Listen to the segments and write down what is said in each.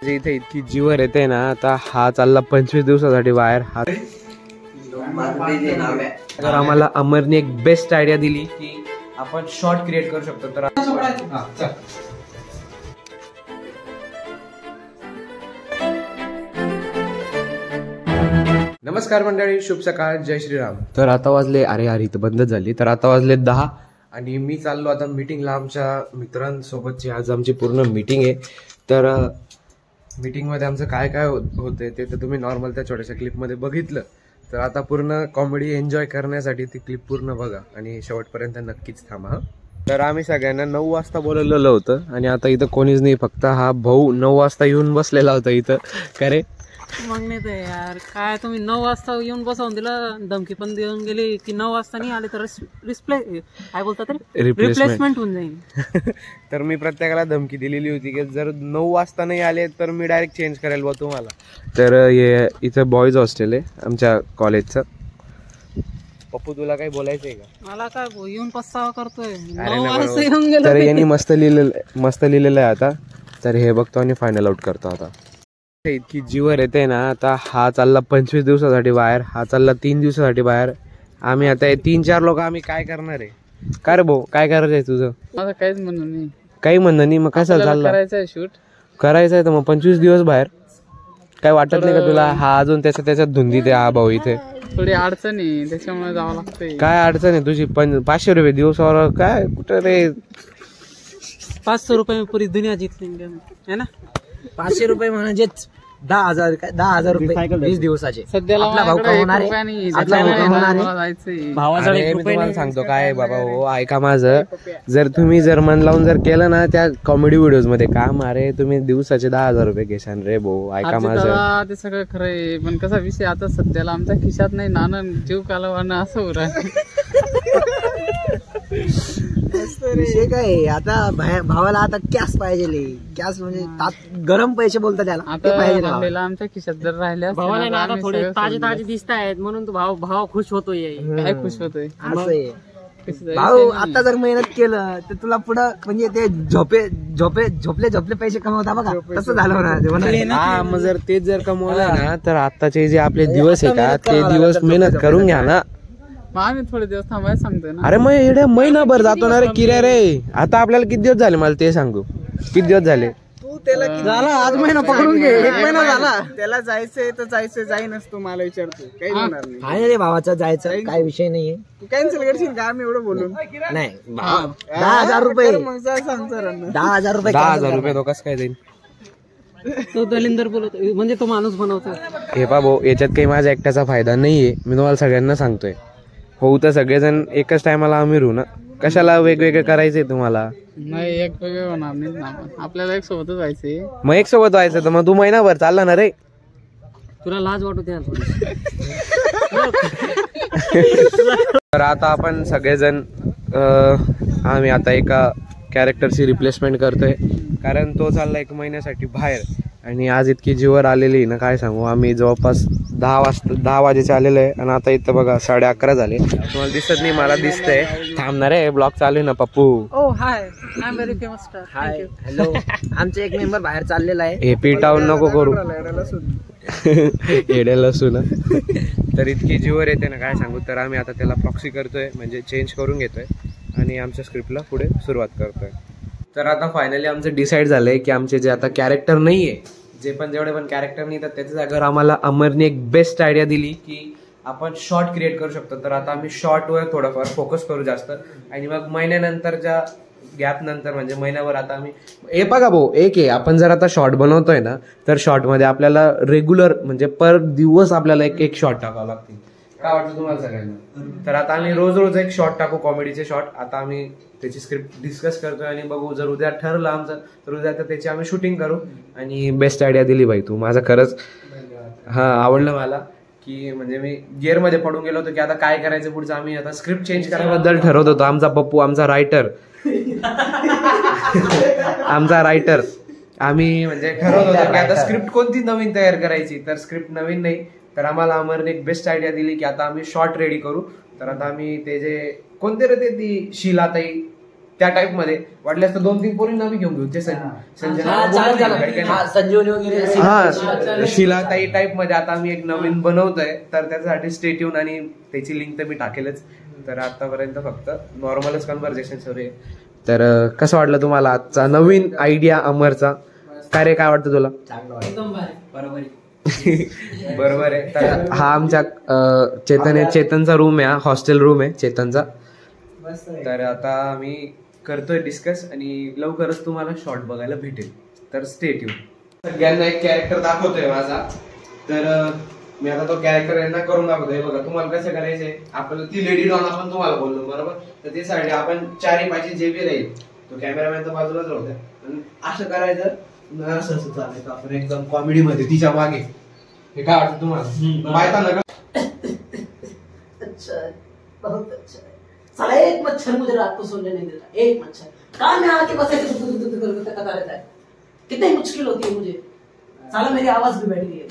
जे इथे इतकी जीवर येते ना, आता हा चालला 25 दिवसासाठी बाहेर. हा तर आम्हाला अमरने एक बेस्ट आयडिया दिली की आपण शॉर्ट क्रिएट करू शकतो. तर नमस्कार मंडळी, शुभ सकाळ, जय श्रीराम. तर आता वाजले, अरे यार इथं बंद झाली. तर आता वाजले 10 आणि मी चाललो आता मीटिंगला. आमच्या मित्रांसोबतची आज आमची पूर्ण मीटिंग आहे. तर मीटिंगमध्ये आमचं काय काय होतंय ते तर तुम्ही नॉर्मल त्या छोट्याशा क्लिपमध्ये बघितलं. तर आता पूर्ण कॉमेडी एन्जॉय करण्यासाठी ती क्लिप पूर्ण बघा आणि शेवटपर्यंत नक्कीच थांबा. तर आम्ही सगळ्यांना 9 वाजता बोलवलेलं होतं आणि आता इथं कोणीच नाही, फक्त हा भाऊ 9 वाजता येऊन बसलेला होता इथं. का रे मग नाही तर यार, काय तुम्ही 9 वाजता येऊन बसवून दिलं, धमकी पण देऊन गेली की 9 वाजता नाही आले तर काय बोलतात रिप्लेसमेंट होऊन जाईल. तर मी प्रत्येकाला धमकी दिलेली होती की जर 9 वाजता नाही आले तर मी डायरेक्ट चेंज करेल बा तुम्हाला. तर हे इथं बॉईज हॉस्टेल आहे आमच्या कॉलेजचं. पप्पू तुला काही बोलायचं आहे का? मला काय येऊन पस्तावा करतोय. तर यांनी मस्त लिहिलेलं आहे आता. तर हे बघतो आणि फायनल आउट करतो. आता इतकी जीवर येते ना, आता हा चालला 25 दिवसासाठी बाहेर, हा चालला 3 दिवसासाठी बाहेर. आम्ही आता 3-4 लोक आम्ही काय करणार आहे? काय रे भाऊ, काय करायचंय तुझं? माझं काहीच म्हणणं नाही. काही म्हणणं नाही. मग कसं चाललं? करायचंय शूट करायचंय तर मग 25 दिवस बाहेर. काय वाटत नाही का तुला? हा अजून त्याच्यात धुंदीत आहे हा भाऊ इथे. थोडी अडचण आहे त्याच्यामुळे जावं लागतंय. काय अडचण आहे तुझी? 500 रुपये दिवसावर काय कुठं रे? 500 रुपये पुरी दुनिया जिंकली है ना. 500 रुपये म्हणजेच 10,000. काय 10,000 रुपये 20 दिवसाचे. सध्याला भाऊ होणार तुम्हाला सांगतो काय बाबा हो, ऐका माझं. जर तुम्ही मन लावून केलं ना त्या कॉमेडी व्हिडिओज मध्ये काम, अरे तुम्ही दिवसाचे 10,000 रुपये घेशान रे भाऊ. ऐका माझं. ते सगळं खरंय, पण कसा विषय आता सध्याला आमच्या खिशात नाही नाणं, जीव कालवणं असं होत आहे. विषय काय आता भावाला आता कॅश पाहिजे. कॅश म्हणजे गरम पैसे बोलतात त्याला. आता आमच्या खिशात जर राहिल्या भावाला थोडे ताजे दिसत आहेत म्हणून तो भाव खुश होतोय. काय खुश होतोय असं भाऊ. आता जर मेहनत केलं तर तुला पुढं म्हणजे ते झोपले पैसे कमवता बघा, तसं झालं ना. मग जर तेच कमवलं ना तर आताचे जे आपले दिवस आहे का, ते दिवस मेहनत करून घ्या ना. आम्ही थोडे दिवस थांबायला सांगतोय ना. अरे मग एवढ्या महिनाभर जातो ना रे किऱ्या रे. आता आपल्याला किती दिवस झाले मला ते सांगू, किती दिवस झाले? तू त्याला झाला आज महिना पकडून घे. 1 महिना झाला त्याला जायचंय तर जायचं, जाईनच. तू मला विचारतो काही होणार नाही. आहे रे भावाचा जायचं, काय विषय नाहीये. तू कॅन्सल करशील का आम्ही एवढं बोलून? नाही 10,000 रुपये सांग सरांना. 10,000 रुपये 10,000 रुपये तो कसं काय जाईल? तो दलिंदर बोलतो म्हणजे तो माणूस बनवतो. हे भाऊ, याच्यात काही माझ्या एकट्याचा फायदा नाहीये. मी तुम्हाला सगळ्यांना सांगतोय. हो तर सगळेजण एकच टायमाला अमीर होऊ ना, कशाला वेगवेगळे करायचे तुम्हाला? नाही, एक वेगळे होणार नाही ना. आपल्याला एक सोबतच व्हायचंय. मग एक सोबत व्हायचं तर मग तू महिनाभर चालला ना रे. तुला लाज वाटू द्या. तर आता आपण सगळेजण आम्ही आता एका कॅरेक्टरची रिप्लेसमेंट करतोय, कारण तो चालला 1 महिन्यासाठी बाहेर. आणि आज इतकी जीवर आलेली ना, काय सांगू. आम्ही जवळपास 10 वाजेचे आलेलो आहे आणि आता इथं बघा 11:30 झाले. तुम्हाला दिसत नाही, मला दिसतंय. थांबणार आहे, ब्लॉग चालू आहे ना Pappu. Oh hi, I am very famous star. Hi, hello. आमचा एक मेंबर बाहेर चाललेला आहे. हे पीटावून नको करू येड्या लसून. तर इतकी जीवर येते ना, काय सांगू. तर आम्ही आता त्याला प्रॉक्सी करतोय, म्हणजे चेंज करून घेतोय आणि आमच्या स्क्रिप्टला पुढे सुरुवात करतोय. तर आता फायनली आमचं डिसाईड झालंय की आमचे जे आता कॅरेक्टर नाहीये, जेवढे पण कॅरेक्टर नाही, तर त्याच्या जागेवर आम्हाला अमरने एक बेस्ट आयडिया दिली की आपण शॉर्ट क्रिएट करू शकतो. तर आता आम्ही शॉर्टवर थोडंफार फोकस करू जास्त. आणि मग महिन्यानंतरच्या गॅप नंतर म्हणजे महिन्यावर आता आम्ही हे बघा भाऊ, एक आहे आपण जर आता शॉर्ट बनवतोय ना, तर शॉर्टमध्ये आपल्याला रेग्युलर म्हणजे पर दिवस आपल्याला एक शॉर्ट टाकावं लागतील. काय वाटतं तुम्हाला सगळ्यांना? तर आता आम्ही रोज एक शॉर्ट टाकू, कॉमेडीचे शॉर्ट. आता आम्ही त्याची स्क्रिप्ट डिस्कस करतोय आणि बघू. जर उद्या ठरलं आमचं तर उद्या तर त्याची आम्ही शूटिंग करू. आणि बेस्ट आयडिया दिली बाई तू, माझं खरंच आवडलं मला. की म्हणजे मी गिअरमध्ये पडून गेलो होतो की आता काय करायचं पुढचं. आम्ही आता स्क्रिप्ट चेंज करायबद्दल ठरवत होतो. आमचा पप्पू, आमचा रायटर आम्ही म्हणजे ठरवत होतो की आता स्क्रिप्ट कोणती नवीन तयार करायची. तर स्क्रिप्ट नवीन नाही, तर आम्हाला अमरने एक बेस्ट आयडिया दिली की आता आम्ही शॉर्ट रेडी करू. तर आता आम्ही ते जे कोणते रे ती शिलाताई त्या टाइप मध्ये वाटल्यास तर 2-3 पोरींना आम्ही घेऊन घेऊ. ते संजीवनी वगैरे हा शिलाताई टाइप मध्ये आता आम्ही एक नवीन बनवतोय, तर त्याच्यासाठी स्टे ट्यून आणि त्याची लिंक तर मी टाकेलच. तर आतापर्यंत फक्त नॉर्मलच कन्व्हर्सेशन सुरू आहे. तर कसं वाटलं तुम्हाला आजचा नवीन आयडिया अमरचा? काय रे, काय वाटतं तुला? एकदम भारी. बरोबर बरोबर आहे. तर हा आमच्या चेतनचा रूम आहे, हॉस्टेल रूम आहे चेतनचा. तर आता आम्ही करतोय डिस्कस आणि लवकरच तुम्हाला शॉर्ट बघायला भेटेल. तर स्टे ट्यून. सगळ्यांना एक कॅरेक्टर दाखवतोय माझा. तर मी आता तो कॅरेक्टर यांना करून दाखवतोय. बघा तुम्हाला कसं करायचंय. आपल्याला ती लेडी डॉन आपण तुम्हाला बोललो बरोबर. तर त्यासाठी आपण 4 जे बी राहील तो कॅमेरामॅन तर बाजूलाच राहतोय. असं करायचं, असं असं चालायचं आपण एकदम कॉमेडी मध्ये तिच्या मागे. हे काय वाटतं तुम्हाला? माहिती ना? अच्छा बहुत अच्छा है. साला एक मच्छर मुझे रात को सोने नहीं देता. एक मच्छर कान में आके बस ऐसे करता रहता है. कितनी मुश्किल होती है मुझे. साला मेरी आवाज भी बैठ गई है.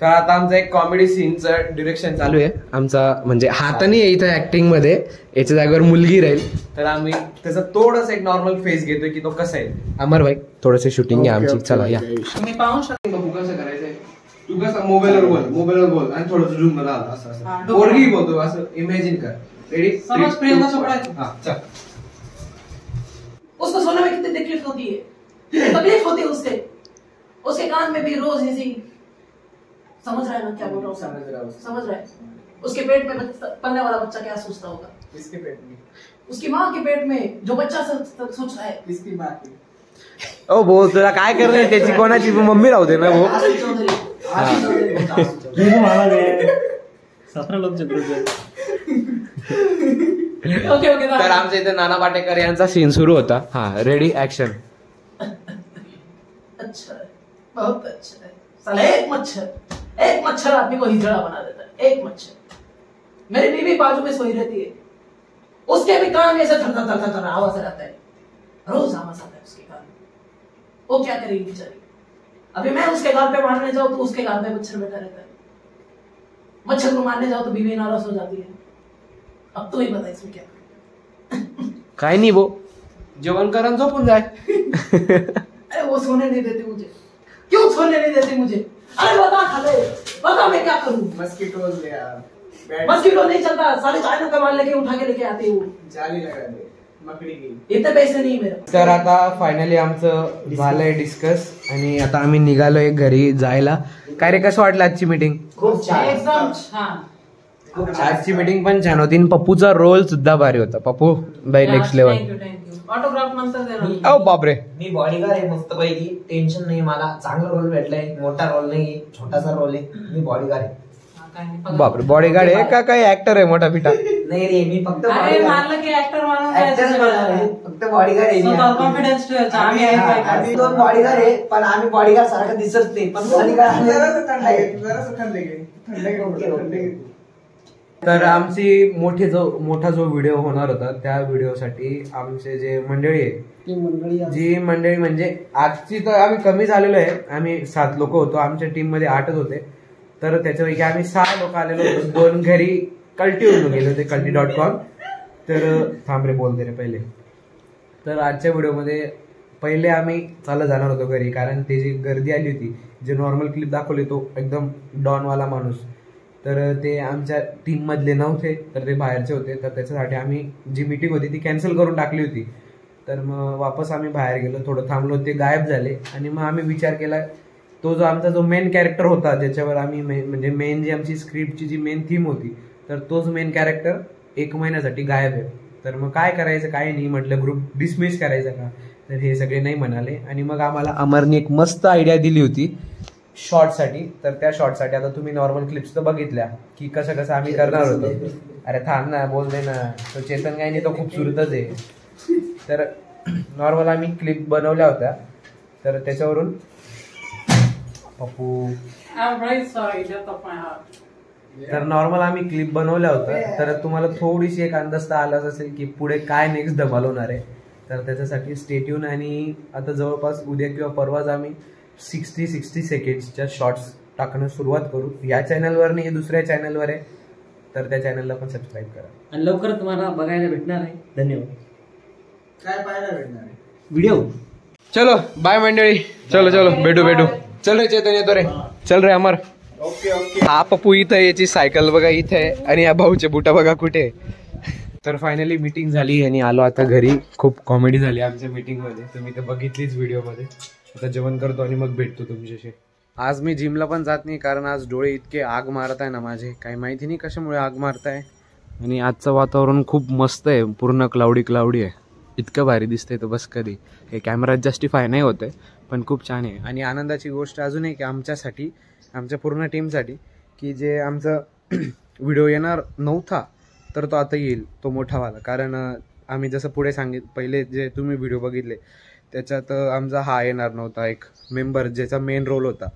तर आता आमचा एक कॉमेडी सीनचं डिरेक्शन चालू आहे. आमचा म्हणजे हाताने इथं ऍक्टिंग मध्ये याच्या जागेवर मुलगी राहील. तर आम्ही त्याचा थोडस एक नॉर्मल फेस घेतोय की तो कसा आहे. अमर भाई थोडस शूटिंग घ्या आमची. चला या. मी पाहू शकतो. बघू कसं करायचंय. तू कसं मोबाईलवर बोल आणि थोडस झूम ला असं असं पोरगी बोलतो असं इमॅजिन कर. रेडी? समझ प्रियंका चोपड़ा है. हां चल. उसको सोने में कितनी तकलीफ होती है. तकलीफ होती है उसके कान में भी रोज ऐसी. समझ रहा है ना क्या बोल रहा हूँ? समझ रहा है. उसके पेट में पलने वाला बच्चा क्या सोचता होगा. किसके पेट में? उसकी माँ के पेट में जो बच्चा सोच रहा है. किसकी माँ की? ओ बोल तुला काय करणार त्याची कोणाची मम्मी राहू दे ना भाऊ. तर आमच्या इथे नाना पाटेकर यांचा सीन सुरू होता. हा रेडी ऍक्शन. अच्छा है, बहुत अच्छा है. साला एक मच्छर आदमी को हिजड़ा बना देता है. एक मच्छर. मेरी बीवी बाजू में सोई रहती है. उसके भी कान में ऐसे थर आवाज आता है. रोज आवाज आता है उसके कान में. वो क्या करेगी बेचारी. अभी मैं उसके गाल पे मारने जाऊं तो उसके गाल पे मच्छर बैठा रहता है. मच्छर को मारने जाओ तो बीवी नाराज हो जाती है. अब तो ही बता इसमें क्या करें. काय नाही वो जेवण करून झोपून जाय. अरे वो सोने नहीं देती मुझे. क्यों सोने नहीं देती मुझे. अरे बता मैं क्या करूं. मस्किटोज ले यार. मस्किटो नहीं चलता. साले चाइना का माल लेके उठा के लेके आती हूँ. जाली लगा दे मकड़ी की. इतने पैसे नहीं मेरे. तर आता फायनली आमचं झालंय डिस्कस आणि आता आम्ही निघालोय घरी जायला. काय रे कसं वाटलं आजची मीटिंग? खूप छान. एकदम छान. आजची मीटिंग पण छान होती. पप्पूचा रोल सुद्धा भारी होता. Pappu bye next level. Thank you. Autograph नंतर देणार. ओ बापरे. मी बॉडीगार्ड आहे मस्त पैकी. टेन्शन नाही मला. चांगला रोल भेटलाय. मोठा रोल नाही, छोटासा रोल आहे. मी बॉडीगार्ड आहे. बापरे बॉडीगार्ड आहे का काय ऍक्टर आहे मोठा पिटा? नाही रे मी फक्त मानलं की ऍक्टर म्हणून फक्त बॉडीगार्ड आहे. कॉन्फिडन्स ठेवायचा. आम्ही 2 बॉडीगार्ड आहे पण आम्ही बॉडीगार्ड सारखं दिसत नाही. पण बॉडीगार्ड तर आमची मोठा जो व्हिडिओ होणार होता त्या व्हिडिओसाठी आमचे जे मंडळी आहे जी मंडळी म्हणजे आजची तर आम्ही कमी झालेलो आहे. आम्ही 7 लोक होतो. आमच्या टीम मध्ये 8च होते. तर त्याच्यापैकी आम्ही 6 लोक आलेलो होतो. 2 घरी कल्टीवरून गेले होते कल्टी.com. तर थांब रे बोलते रे पहिले. तर आजच्या व्हिडिओमध्ये पहिले आम्ही चालत जाणार होतो घरी कारण ते जी गर्दी आली होती जे नॉर्मल क्लिप दाखवली तो एकदम डॉनवाला माणूस तर ते आमच्या टीम मधले नव्हते तर ते बाहेरचे होते. तर त्याच्यासाठी आम्ही जी मीटिंग होती ती कॅन्सल करून टाकली होती. तर मग वापस आम्ही बाहेर गेलो. थोडं थांबलो. ते गायब झाले आणि मग आम्ही विचार केला तो जो आमचा जो मेन कॅरेक्टर होता ज्याच्यावर आम्ही म्हणजे मेन जी आमची स्क्रिप्टची जी मेन थीम होती तर तोच मेन कॅरेक्टर 1 महिन्यासाठी गायब आहे. तर मग काय करायचं काय नाही म्हटलं ग्रुप डिसमिस करायचा का. तर हे सगळे नाही म्हणाले आणि मग आम्हाला अमरने एक मस्त आयडिया दिली होती शॉर्टसाठी. तर त्या शॉर्टसाठी आता तुम्ही नॉर्मल क्लिप्स तर बघितल्या की कसं कसं आम्ही करणार होतो. अरे थांब ना बोल दे ना. तो चेतन काय नाही तो खूप सुरतच आहे. तर नॉर्मल आम्ही क्लिप बनवल्या होत्या. तर त्याच्यावरून पप्पू तर नॉर्मल आम्ही क्लिप बनवल्या होत्या. तर तुम्हाला थोडीशी एक अंदाज तर आलाच असेल की पुढे काय नेक्स्ट धमाल होणार आहे. तर त्याच्यासाठी स्टे ट्यून आणि आता जवळपास उद्या किंवा परवाच आम्ही 60 सेकंड्सच्या शॉर्ट्स टाकणं सुरुवात करू. या चॅनलवर नाही दुसऱ्या चॅनलवर आहे. तर त्या चॅनलला पण सबस्क्राईब करा आणि लवकर तुम्हाला बघायला भेटणार आहे. धन्यवाद. काय पाहायला भेटणार व्हिडिओ. चलो बाय मंडळी. चलो चलो भेटू. चल रे चेतन येतो रे. चल रे अमर. ओके. हा पप्पू इथं, याची सायकल बघा इथे आहे आणि या भाऊचे बुटा बघा कुठे. तर फायनली मीटिंग झाली आणि आलो आता घरी. खूप कॉमेडी झाली आमच्या मीटिंग मध्ये, तुम्ही तर बघितलीच व्हिडिओ मध्ये. आता जेवण करतो आणि मग भेटतो तुमच्याशी. आज मी जिमला पण जात नाही कारण आज डोळे इतके आग मारत आहे ना माझे, काही माहिती नाही कशामुळे आग मारताय. आणि आजचं वातावरण खूप मस्त आहे, पूर्ण क्लाउडी आहे. इतकं भारी दिसतंय तर बस कधी हे कॅमेरात जस्टिफाय नाही होते, पण खूप छान आहे. आणि आनंदाची गोष्ट अजून आहे की आमच्यासाठी, आमच्या पूर्ण टीमसाठी, की जे आमचा व्हिडिओ येणार नव्हता तर तो आता येईल, तो मोठावाला. कारण आम्ही जसं पुढे पहिले जे तुम्ही व्हिडिओ बघितले त्याच्यात आमचा हा येणार नव्हता, एक मेंबर ज्याचा मेन रोल होता.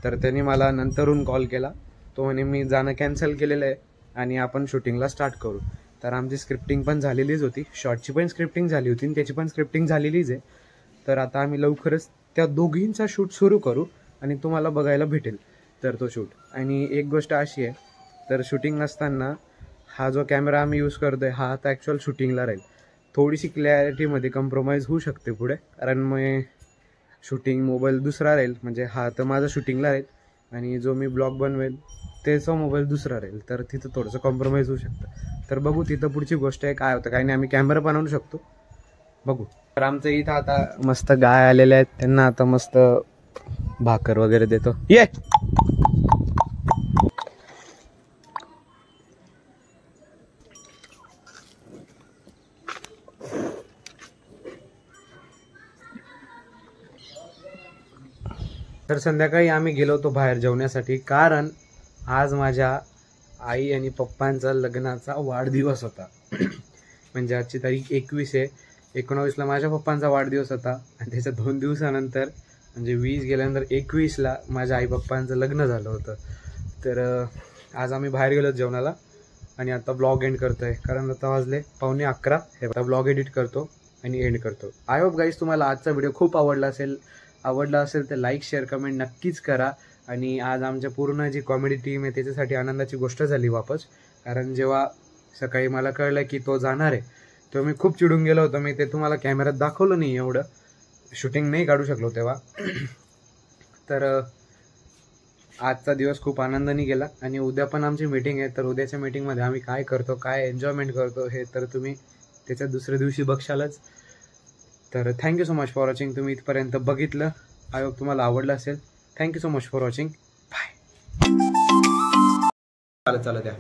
तर त्यांनी मला नंतरून कॉल केला, तो म्हणे मी जाणं कॅन्सल केलेलं आहे आणि आपण शूटिंगला स्टार्ट करू. तर आमची स्क्रिप्टिंग पण झालेलीच होती, शॉर्टची पण स्क्रिप्टिंग झाली होती आणि त्याची पण स्क्रिप्टिंग झालेलीच आहे. तर आता आम्ही लवकरच त्या दोघींचा शूट सुरू करू आणि तुम्हाला बघायला भेटेल तर तो शूट. आणि एक गोष्ट अशी आहे, तर शूटिंग असताना हा जो कॅमेरा आम्ही यूज करतोय हा आता ॲक्च्युअल शूटिंगला राहील. थोडीशी क्लॅरिटीमध्ये कम्प्रोमाइज होऊ शकते पुढे, कारण मग शूटिंग मोबाईल दुसरा राहील, म्हणजे हा तर माझा शूटिंगला राहील आणि जो मी ब्लॉग बनवेल त्याचा मोबाईल दुसरा राहील. तर तिथं थोडंसं कॉम्प्रोमाइज होऊ शकतं. तर बघू तिथं पुढची गोष्ट आहे काय होतं काय नाही. आम्ही कॅमेरा पण आणू शकतो, बघू. तर आमचं इथं आता मस्त गाय आलेल्या आहेत, त्यांना आता मस्त भाकर वगैरे देतो. ये तर संध्याकाळी आम्ही गेलो होतो बाहेर जेवण्यासाठी, कारण आज माझ्या आई आणि पप्पांचा लग्नाचा वाढदिवस होता. म्हणजे आजची तारीख 21 आहे, 19ला माझ्या पप्पांचा वाढदिवस होता आणि त्याच्या 2 दिवसानंतर म्हणजे 20 गेल्यानंतर 21ला माझ्या आई पप्पांचं लग्न झालं होतं. तर आज आम्ही बाहेर गेलो जेवणाला आणि आता ब्लॉग एंड करतोय, कारण आता वाजले 11:15. हे आता ब्लॉग एडिट करतो आणि एंड करतो. आय होप गाईज तुम्हाला आजचा व्हिडिओ खूप आवडला असेल तर लाईक शेअर कमेंट नक्कीच करा. आणि आज आमच्या पूर्ण जी कॉमेडी टीम आहे त्याच्यासाठी आनंदाची गोष्ट झाली वापस, कारण जेव्हा सकाळी मला कळलं की तो जाणार आहे तेव्हा मी खूप चिडून गेलो होतो. मी ते तुम्हाला कॅमेऱ्यात दाखवलं नाही, एवढं शूटिंग नाही काढू शकलो तेव्हा. तर आजचा दिवस खूप आनंदाने गेला आणि उद्या पण आमची मीटिंग आहे. तर उद्याच्या मीटिंगमध्ये आम्ही काय करतो, काय एन्जॉयमेंट करतो हे तर तुम्ही त्याच्या दुसऱ्या दिवशी बघशालच. तर thank you so much for watching. तुम्ही इथपर्यंत बघितलं, आय होप तुम्हाला आवडलं असेल. Thank you so much for watching. Bye. चालत द्या.